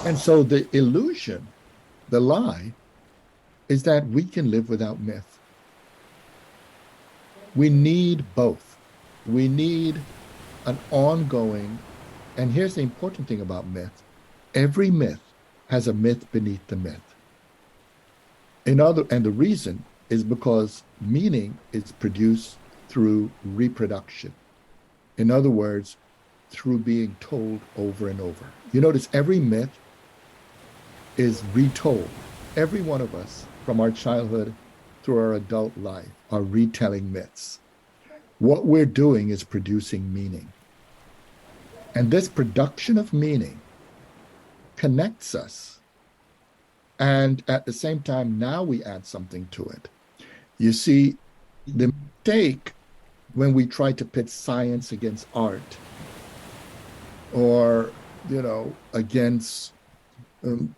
And so the illusion, the lie, is that we can live without myth. We need both. We need an ongoing, and here's the important thing about myth. Every myth has a myth beneath the myth. And the reason is because meaning is produced through reproduction. In other words, through being told over and over. You notice every myth is retold. Every one of us, from our childhood through our adult life, are retelling myths. What we're doing is producing meaning. And this production of meaning connects us. And at the same time, now we add something to it. You see, the mistake when we try to pit science against art or, against um,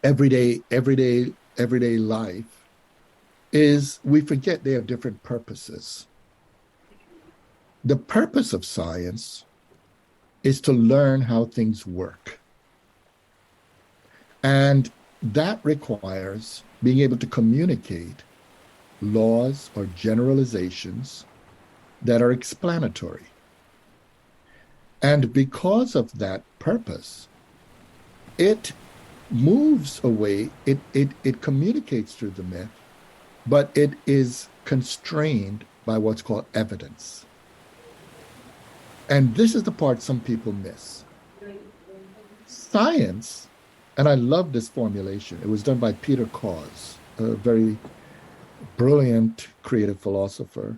everyday life is we forget they have different purposes. The purpose of science is to learn how things work. And that requires being able to communicate laws or generalizations that are explanatory. And because of that purpose, it moves away, it communicates through the myth, but it is constrained by what's called evidence. And this is the part some people miss. Science, and I love this formulation, it was done by Peter Cause, a very brilliant creative philosopher.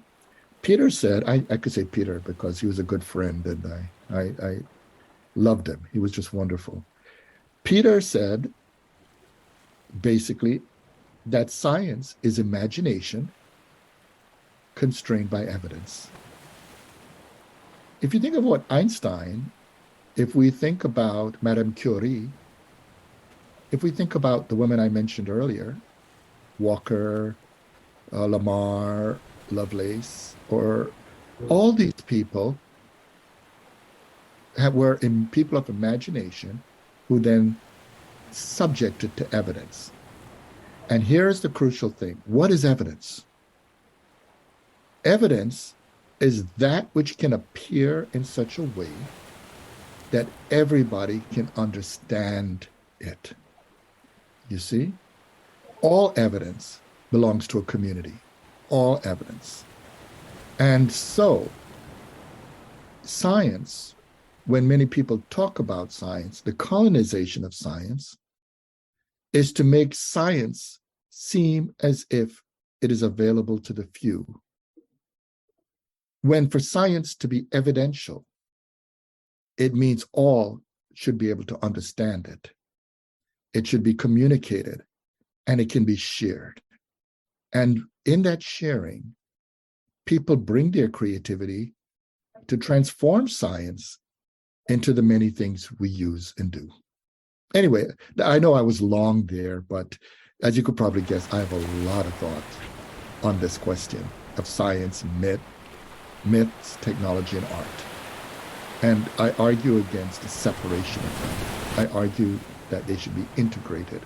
Peter said, I could say Peter because he was a good friend and I loved him. He was just wonderful. Peter said, basically, that science is imagination constrained by evidence. If you think of what Einstein, if we think about Madame Curie, if we think about the women I mentioned earlier, Walker, Lamar, Lovelace, or all these people were in people of imagination who then subjected to evidence. And here's the crucial thing. What is evidence? Evidence is that which can appear in such a way that everybody can understand it. You see? All evidence belongs to a community. All evidence. And so, science, when many people talk about science, the colonization of science is to make science seem as if it is available to the few. When for science to be evidential, it means all should be able to understand it. It should be communicated and it can be shared. And in that sharing, people bring their creativity to transform science into the many things we use and do. Anyway, I know I was long there, but as you could probably guess, I have a lot of thought on this question of science, myths, technology, and art. And I argue against the separation of them. I argue that they should be integrated